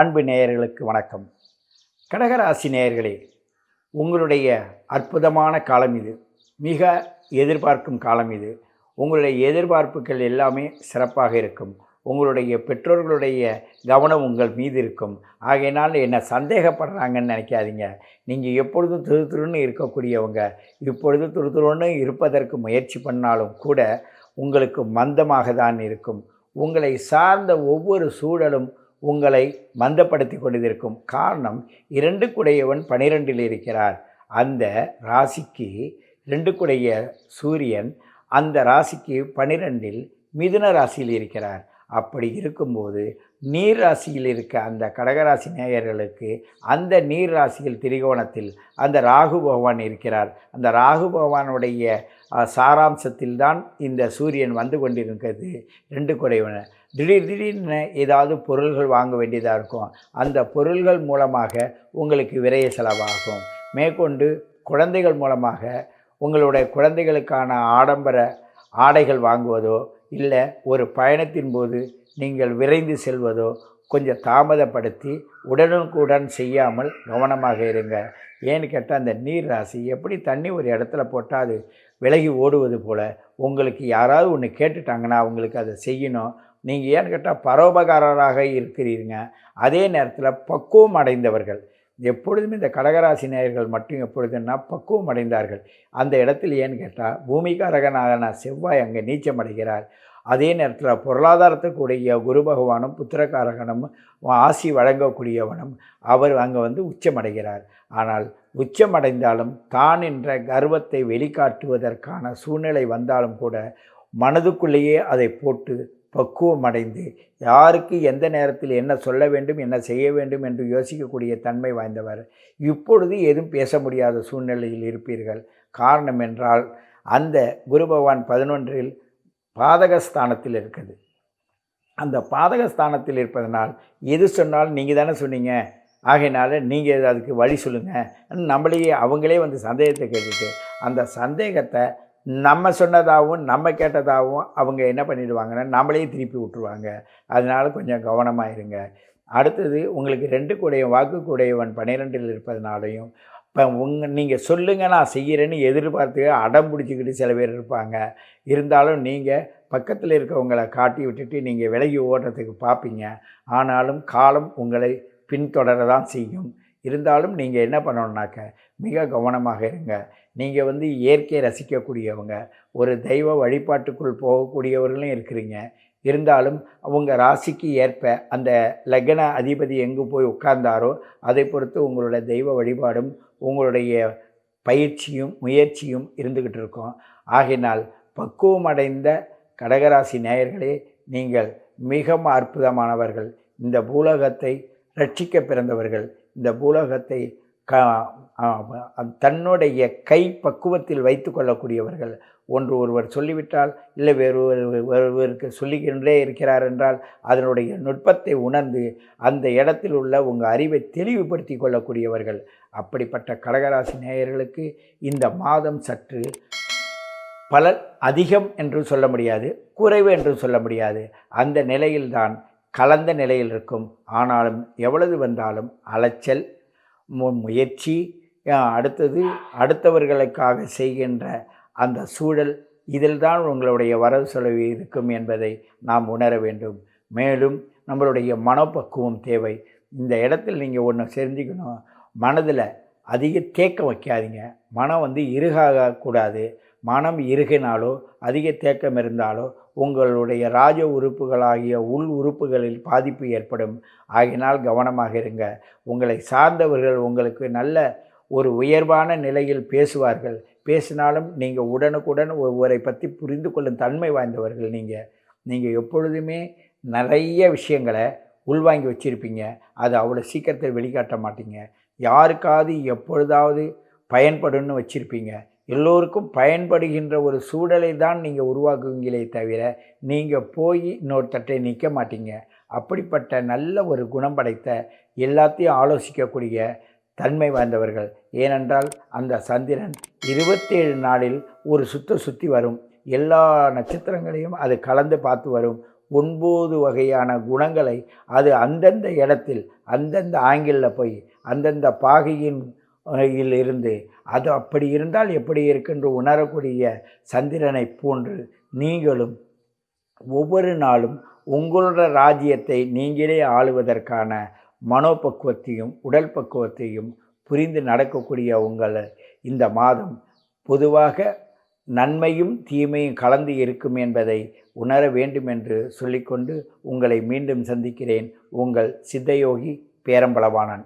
அன்பு நேயர்களுக்கு வணக்கம். கடகராசி நேயர்களே, உங்களுடைய அற்புதமான காலம் இது. மிக எதிர்பார்க்கும் காலம் இது. உங்களுடைய எதிர்பார்ப்புகள் எல்லாமே சிறப்பாக இருக்கும். உங்களுடைய பெற்றோர்களுடைய கவனம் உங்கள் மீது இருக்கும். ஆகையினால் என்ன சந்தேகப்படுறாங்கன்னு நினைக்காதீங்க. நீங்கள் எப்பொழுதும் துருதுருன்னு இருக்கக்கூடியவங்க. இப்பொழுது துருதுருன்னு இருப்பதற்கு முயற்சி பண்ணாலும் கூட உங்களுக்கு மந்தமாக தான் இருக்கும். உங்களை சார்ந்த ஒவ்வொரு சூழலும் உங்களை மந்தப்படுத்தி கொண்டிருக்கும். காரணம் 2 குடையவன் 12இல் இருக்கிறார். அந்த ராசிக்கு 2 குடைய சூரியன் அந்த ராசிக்கு 12இல் மிதுன ராசியில் இருக்கிறார். அப்படி இருக்கும்போது நீர் ராசியில் இருக்க அந்த கடகராசி நேயர்களுக்கு அந்த நீர் ராசியில் திரிகோணத்தில் அந்த ராகு பகவான் இருக்கிறார். அந்த ராகு பகவானுடைய சாராம்சத்தில் தான் இந்த சூரியன் வந்து கொண்டிருக்கிறது. 2 குடையவன் திடீர்னு ஏதாவது பொருள்கள் வாங்க வேண்டியதாக இருக்கும். அந்த பொருள்கள் மூலமாக உங்களுக்கு விரைய செலவாகும். மேற்கொண்டு குழந்தைகள் மூலமாக உங்களுடைய குழந்தைகளுக்கான ஆடம்பர ஆடைகள் வாங்குவதோ இல்லை ஒரு பயணத்தின் போது நீங்கள் விரைந்து செல்வதோ கொஞ்சம் தாமதப்படுத்தி உடனுக்குடன் செய்யாமல் கவனமாக இருங்க. ஏன்னு கேட்டால் அந்த நீர் ராசி எப்படி தண்ணி ஒரு இடத்துல போட்டால் அது விலகி ஓடுவது போல் உங்களுக்கு யாராவது ஒன்று கேட்டுட்டாங்கன்னா அவங்களுக்கு அதை செய்யணும். நீங்கள் ஏன்னு கேட்டால் பரோபகாரராக இருக்கிறீங்க. அதே நேரத்தில் பக்குவம் அடைந்தவர்கள். எப்பொழுதுமே இந்த கடகராசி நேயர்கள் மட்டும் எப்பொழுதுன்னா பக்குவம் அடைந்தார்கள். அந்த இடத்துல ஏன்னு கேட்டால் பூமிகாரகனான செவ்வாய் அங்கே நீச்சம் அடைகிறார். அதே நேரத்தில் பொருளாதாரத்துக்குடைய குரு பகவானும் புத்திரகாரகனும் ஆசி வழங்கக்கூடியவனும் அவர் அங்கே உச்சமடைகிறார். ஆனால் உச்சமடைந்தாலும் தான் என்ற கர்வத்தை வெளிக்காட்டுவதற்கான சூழ்நிலை வந்தாலும் கூட மனதுக்குள்ளேயே அதை போட்டு பக்குவம் அடைந்து யாருக்கு எந்த நேரத்தில் என்ன சொல்ல வேண்டும் என்ன செய்ய வேண்டும் என்று யோசிக்கக்கூடிய தன்மை வாய்ந்தவர். இப்பொழுது எதுவும் பேச முடியாத சூழ்நிலையில் இருப்பீர்கள். காரணம் என்றால் அந்த குரு பகவான் 11இல் பாதகஸ்தானத்தில் இருக்குது. அந்த பாதகஸ்தானத்தில் இருப்பதனால் எது சொன்னாலும் நீங்கள் தானே சொன்னீங்க, ஆகையினால நீங்கள் அதுக்கு வழி சொல்லுங்கள் நம்மளையே அவங்களே சந்தேகத்தை கேட்டுட்டு அந்த சந்தேகத்தை நம்ம சொன்னதாகவும் நம்ம கேட்டதாகவும் அவங்க என்ன பண்ணிடுவாங்கன்னா நம்மளே திருப்பி விட்டுருவாங்க. அதனால் கொஞ்சம் கவனமாக இருங்க. அடுத்தது உங்களுக்கு 2 கூடைய வாக்கு கூடையவன் 12இல் இருப்பதனாலையும் இப்போ நீங்கள் சொல்லுங்கள் நான் செய்கிறேன்னு எதிர்பார்த்து அடம் பிடிச்சிக்கிட்டு சில பேர் இருப்பாங்க. இருந்தாலும் நீங்கள் பக்கத்தில் இருக்கவங்களை காட்டி விட்டுட்டு நீங்கள் விலகி ஓடுறதுக்கு பார்ப்பீங்க. ஆனாலும் காலம் உங்களை பின்தொடர தான் செய்யும். இருந்தாலும் நீங்கள் என்ன பண்ணணுன்னாக்க மிக கவனமாக இருங்க. நீங்கள் இயற்கையை ரசிக்கக்கூடியவங்க, ஒரு தெய்வ வழிபாட்டுக்குள் போகக்கூடியவர்களும் இருக்கிறீங்க. இருந்தாலும் அவங்க ராசிக்கு ஏற்ப அந்த லக்ன அதிபதி எங்கு போய் உட்கார்ந்தாரோ அதை பொறுத்து உங்களுடைய தெய்வ வழிபாடும் உங்களுடைய பயிற்சியும் முயற்சியும் இருந்துக்கிட்டு இருக்கும். ஆகையினால் பக்குவம் அடைந்த கடகராசி நேயர்களே, நீங்கள் மிகவும் அற்புதமானவர்கள். இந்த பூலோகத்தை ரட்சிக்க பிறந்தவர்கள். இந்த பூலோகத்தை தன்னுடைய கை பக்குவத்தில் வைத்து கொள்ளக்கூடியவர்கள். ஒருவர் சொல்லிவிட்டால் இல்லை ஒருவருக்கு சொல்லிக்கொண்டே இருக்கிறார் என்றால் அதனுடைய நுட்பத்தை உணர்ந்து அந்த இடத்தில் உள்ள உங்கள் அறிவை தெளிவுபடுத்தி கொள்ளக்கூடியவர்கள். அப்படிப்பட்ட கடகராசி நேயர்களுக்கு இந்த மாதம் சற்று பலன் அதிகம் என்று சொல்ல முடியாது, குறைவு என்று சொல்ல முடியாது. அந்த நிலையில்தான் கலந்த நிலையில் இருக்கும். ஆனாலும் எவ்வளவு வந்தாலும் அலைச்சல், முயற்சி, அடுத்தது அடுத்தவர்களுக்காக செய்கின்ற அந்த சூழல், இதில்தான் உங்களுடைய வரவு செலவு இருக்கும் என்பதை நாம் உணர வேண்டும். மேலும் நம்மளுடைய மனப்பக்குவம் தேவை. இந்த இடத்தில் நீங்கள் ஒன்று தெரிஞ்சுக்கணும், மனதில் அதிக தேக்கம் வைக்காதீங்க. மனம் இறுகக்கூடாது. மனம் இறுகினாலோ அதிக தேக்கம் இருந்தாலோ உங்களுடைய ராஜ உறுப்புகளாகிய உள் உறுப்புகளில் பாதிப்பு ஏற்படும். ஆகினால் கவனமாக இருங்க. உங்களை சார்ந்தவர்கள் உங்களுக்கு நல்ல ஒரு உயர்வான நிலையில் பேசுவார்கள். பேசினாலும் நீங்கள் உடனுக்குடன் ஒருவரை பற்றி புரிந்து கொள்ளும் தன்மை வாய்ந்தவர்கள். நீங்கள் எப்பொழுதுமே நிறைய விஷயங்களை உள்வாங்கி வச்சுருப்பீங்க. அது அவ்வளோ சீக்கிரத்தில் வெளிக்காட்ட மாட்டீங்க. யாருக்காவது எப்பொழுதாவது பயன்படுன்னு வச்சுருப்பீங்க. எல்லோருக்கும் பயன்படுகின்ற ஒரு சூழலை தான் நீங்கள் உருவாக்குவீங்களே தவிர நீங்கள் போய் இன்னொருத்தட்டை நிற்க மாட்டீங்க. அப்படிப்பட்ட நல்ல ஒரு குணம் படைத்த எல்லாத்தையும் ஆலோசிக்கக்கூடிய தன்மை வாய்ந்தவர்கள். ஏனென்றால் அந்த சந்திரன் 27 நாளில் ஒரு சுற்றி வரும். எல்லா நட்சத்திரங்களையும் அது கலந்து பார்த்து வரும். 9 வகையான குணங்களை அது அந்தந்த இடத்தில் அந்தந்த ஆங்கிளில் போய் அந்தந்த பாகையின் இருந்து அது அப்படி இருந்தால் எப்படி இருக்கின்ற உணரக்கூடிய சந்திரனை போன்று நீங்களும் ஒவ்வொரு நாளும் உங்களோட ராஜ்யத்தை நீங்களே ஆளுவதற்கான மனோபக்குவத்தையும் உடல் பக்குவத்தையும் புரிந்து நடக்கக்கூடிய உங்களை இந்த மாதம் பொதுவாக நன்மையும் தீமையும் கலந்து இருக்கும் என்பதை உணர வேண்டும் என்று சொல்லிக்கொண்டு உங்களை மீண்டும் சந்திக்கிறேன். உங்கள் சித்தயோகி பேரம்பளவாணன்.